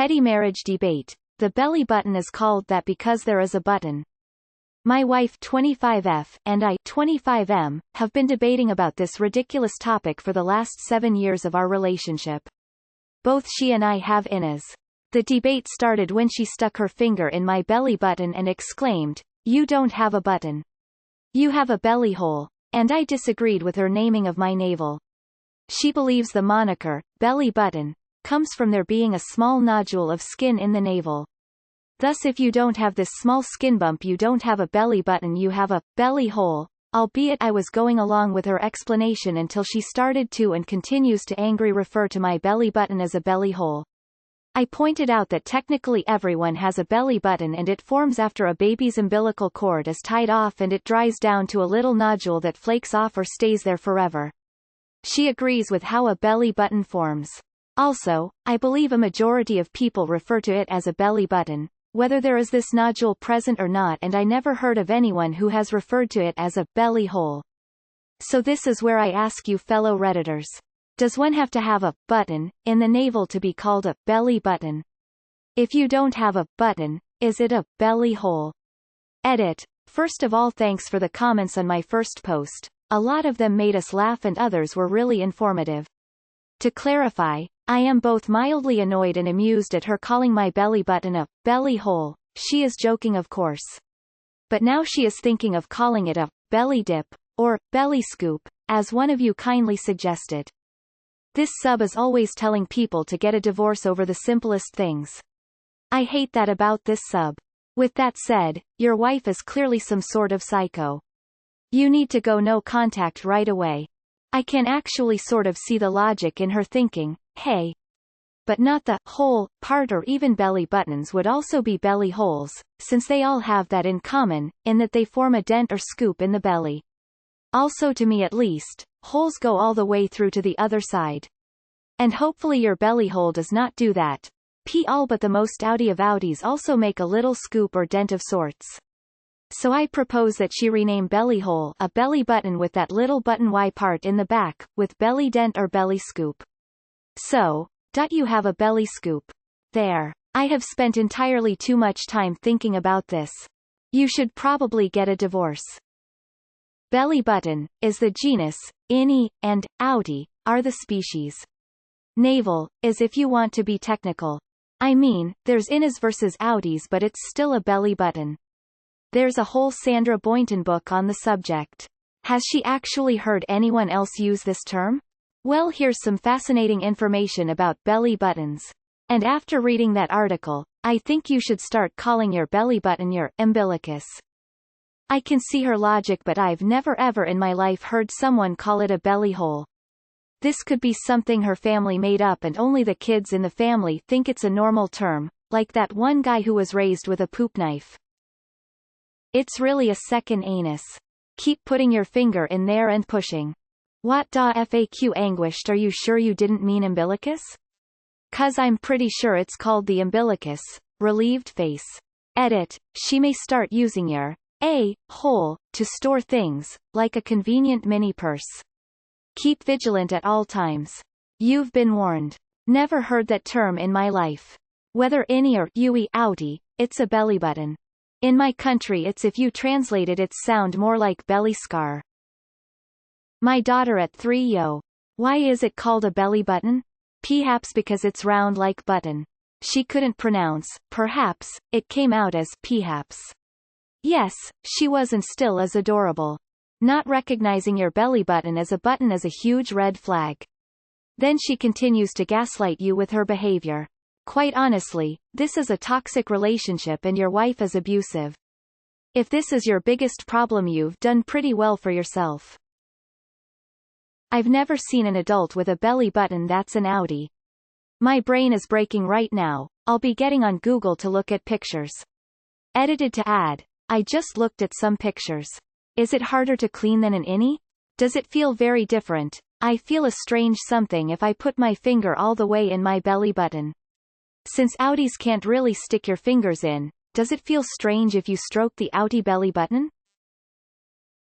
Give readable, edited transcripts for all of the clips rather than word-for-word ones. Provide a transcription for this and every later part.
Petty marriage debate. The belly button is called that because there is a button. My wife 25F and I 25M have been debating about this ridiculous topic for the last 7 years of our relationship. Both she and I have innas. The debate started when she stuck her finger in my belly button and exclaimed, "You don't have a button. You have a belly hole," and I disagreed with her naming of my navel. She believes the moniker, belly button, comes from there being a small nodule of skin in the navel. Thus if you don't have this small skin bump you don't have a belly button, you have a belly hole, albeit I was going along with her explanation until she started to and continues to angry refer to my belly button as a belly hole. I pointed out that technically everyone has a belly button and it forms after a baby's umbilical cord is tied off and it dries down to a little nodule that flakes off or stays there forever. She agrees with how a belly button forms. Also, I believe a majority of people refer to it as a belly button, whether there is this nodule present or not, and I never heard of anyone who has referred to it as a belly hole. So this is where I ask you fellow Redditors. Does one have to have a button in the navel to be called a belly button? If you don't have a button, is it a belly hole? Edit. First of all, thanks for the comments on my first post. A lot of them made us laugh and others were really informative. To clarify, I am both mildly annoyed and amused at her calling my belly button a belly hole. She is joking, of course. But now she is thinking of calling it a belly dip or belly scoop, as one of you kindly suggested. This sub is always telling people to get a divorce over the simplest things. I hate that about this sub. With that said, your wife is clearly some sort of psycho. You need to go no contact right away. I can actually sort of see the logic in her thinking, hey. But not the hole part, or even belly buttons would also be belly holes, since they all have that in common, in that they form a dent or scoop in the belly. Also, to me at least, holes go all the way through to the other side. And hopefully your belly hole does not do that. All but the most outie of outies also make a little scoop or dent of sorts. So I propose that she rename belly hole a belly button with that little button Y part in the back, with belly dent or belly scoop. So, you have a belly scoop. There. I have spent entirely too much time thinking about this. You should probably get a divorce. Belly button is the genus, innie, and outie are the species. Navel is if you want to be technical. I mean, there's innas versus outies, but it's still a belly button. There's a whole Sandra Boynton book on the subject. Has she actually heard anyone else use this term? Well, here's some fascinating information about belly buttons. And after reading that article, I think you should start calling your belly button your umbilicus. I can see her logic, but I've never ever in my life heard someone call it a belly hole. This could be something her family made up and only the kids in the family think it's a normal term, like that one guy who was raised with a poop knife. It's really a second anus. Keep putting your finger in there and pushing. What da FAQ anguished, are you sure you didn't mean umbilicus? 'Cause I'm pretty sure it's called the umbilicus. Relieved face. Edit. She may start using your hole to store things, like a convenient mini purse. Keep vigilant at all times. You've been warned. Never heard that term in my life. Whether innie or outie, it's a belly button. In my country it's, if you translated its sound, more like belly scar. My daughter at 3 yo. Why is it called a belly button? Perhaps because it's round like button. She couldn't pronounce, perhaps, it came out as perhaps. Yes, she was and still is adorable. Not recognizing your belly button as a button is a huge red flag. Then she continues to gaslight you with her behavior. Quite honestly, this is a toxic relationship and your wife is abusive. If this is your biggest problem, you've done pretty well for yourself. I've never seen an adult with a belly button that's an outie. My brain is breaking right now. I'll be getting on Google to look at pictures. Edited to add. I just looked at some pictures. Is it harder to clean than an innie? Does it feel very different? I feel a strange something if I put my finger all the way in my belly button. Since outies can't really stick your fingers in, does it feel strange if you stroke the outie belly button?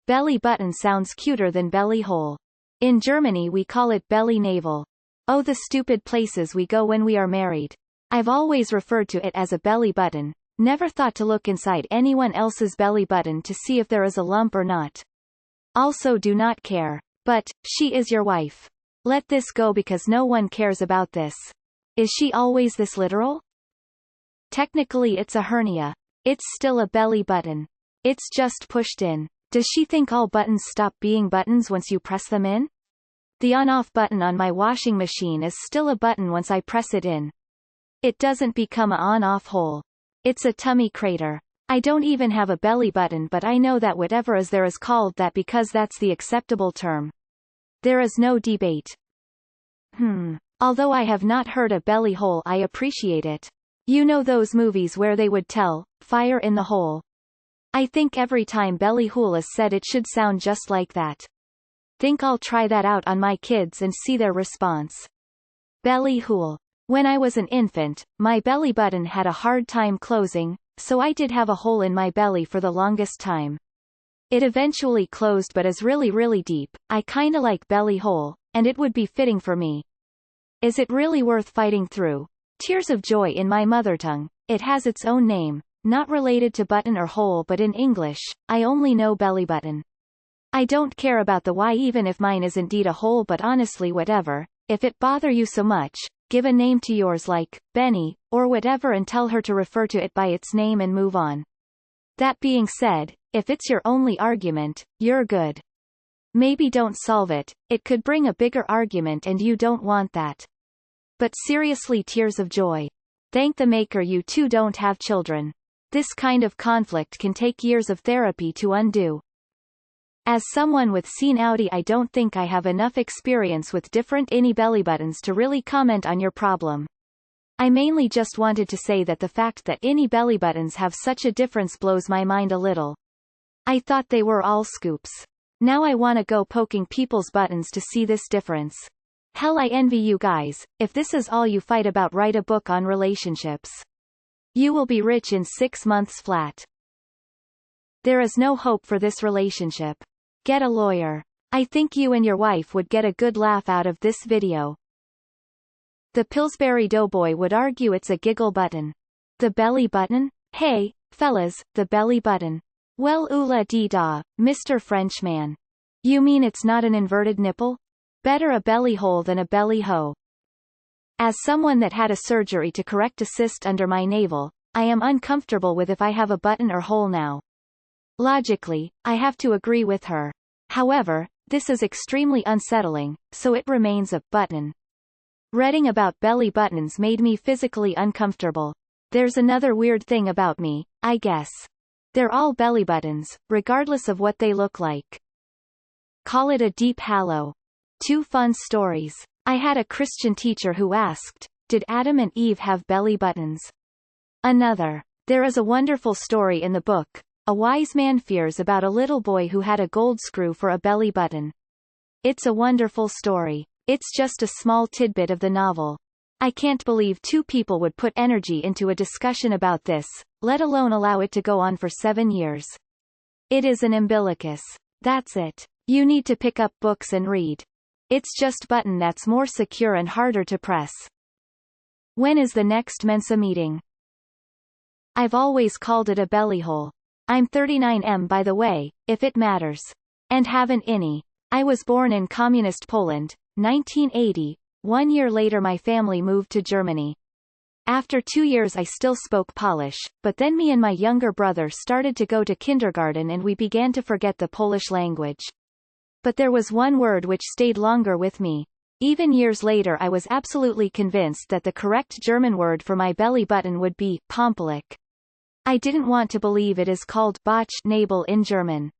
Belly button sounds cuter than belly hole. In Germany we call it belly navel. Oh, the stupid places we go when we are married. I've always referred to it as a belly button, never thought to look inside anyone else's belly button to see if there is a lump or not. Also do not care. But, she is your wife. Let this go because no one cares about this. Is she always this literal? Technically it's a hernia. It's still a belly button. It's just pushed in. Does she think all buttons stop being buttons once you press them in? The on-off button on my washing machine is still a button once I press it in. It doesn't become a on-off hole. It's a tummy crater. I don't even have a belly button, but I know that whatever is there is called that because that's the acceptable term. There is no debate. Although I have not heard a belly hole, I appreciate it. You know those movies where they would tell, fire in the hole? I think every time belly hole is said it should sound just like that. Think I'll try that out on my kids and see their response. Belly hole. When I was an infant, my belly button had a hard time closing, so I did have a hole in my belly for the longest time. It eventually closed but is really really deep. I kinda like belly hole, and it would be fitting for me. Is it really worth fighting through? Tears of Joy in my mother tongue. It has its own name, not related to button or hole, but in English, I only know belly button. I don't care about the why even if mine is indeed a hole, but honestly whatever, if it bother you so much, give a name to yours like, Benny, or whatever and tell her to refer to it by its name and move on. That being said, if it's your only argument, you're good. Maybe don't solve it, it could bring a bigger argument and you don't want that. But seriously, Tears of Joy. Thank the maker you two don't have children. This kind of conflict can take years of therapy to undo. As someone with seen Audi, I don't think I have enough experience with different innie belly buttons to really comment on your problem. I mainly just wanted to say that the fact that innie belly buttons have such a difference blows my mind a little. I thought they were all scoops. Now I wanna go poking people's buttons to see this difference. Hell, I envy you guys. If this is all you fight about, write a book on relationships. You will be rich in 6 months flat. There is no hope for this relationship. Get a lawyer. I think you and your wife would get a good laugh out of this video. The Pillsbury Doughboy would argue it's a giggle button. The belly button? Hey, fellas, the belly button. Well, oola dee da, Mr. Frenchman. You mean it's not an inverted nipple? Better a belly hole than a belly hoe. As someone that had a surgery to correct a cyst under my navel, I am uncomfortable with if I have a button or hole now. Logically, I have to agree with her. However, this is extremely unsettling, so it remains a button. Reading about belly buttons made me physically uncomfortable. There's another weird thing about me, I guess. They're all belly buttons, regardless of what they look like. Call it a deep halo. 2 fun stories. I had a Christian teacher who asked, did Adam and Eve have belly buttons? Another. There is a wonderful story in the book, A Wise Man Fears, about a little boy who had a gold screw for a belly button. It's a wonderful story. It's just a small tidbit of the novel. I can't believe 2 people would put energy into a discussion about this, let alone allow it to go on for 7 years. It is an umbilicus. That's it. You need to pick up books and read. It's just button that's more secure and harder to press. When is the next Mensa meeting? I've always called it a belly hole. I'm 39M by the way, if it matters. And have an innie. I was born in communist Poland, 1980. 1 year later my family moved to Germany. After 2 years I still spoke Polish, but then me and my younger brother started to go to kindergarten and we began to forget the Polish language. But there was one word which stayed longer with me. Even years later I was absolutely convinced that the correct German word for my belly button would be Pompelek. I didn't want to believe it is called Bauchnabel in German.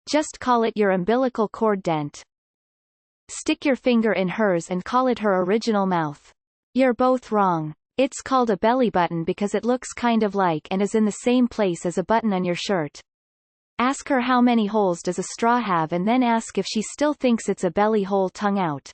Just call it your umbilical cord dent. Stick your finger in hers and call it her original mouth. You're both wrong. It's called a belly button because it looks kind of like and is in the same place as a button on your shirt. Ask her how many holes does a straw have and then ask if she still thinks it's a belly hole, tongue out.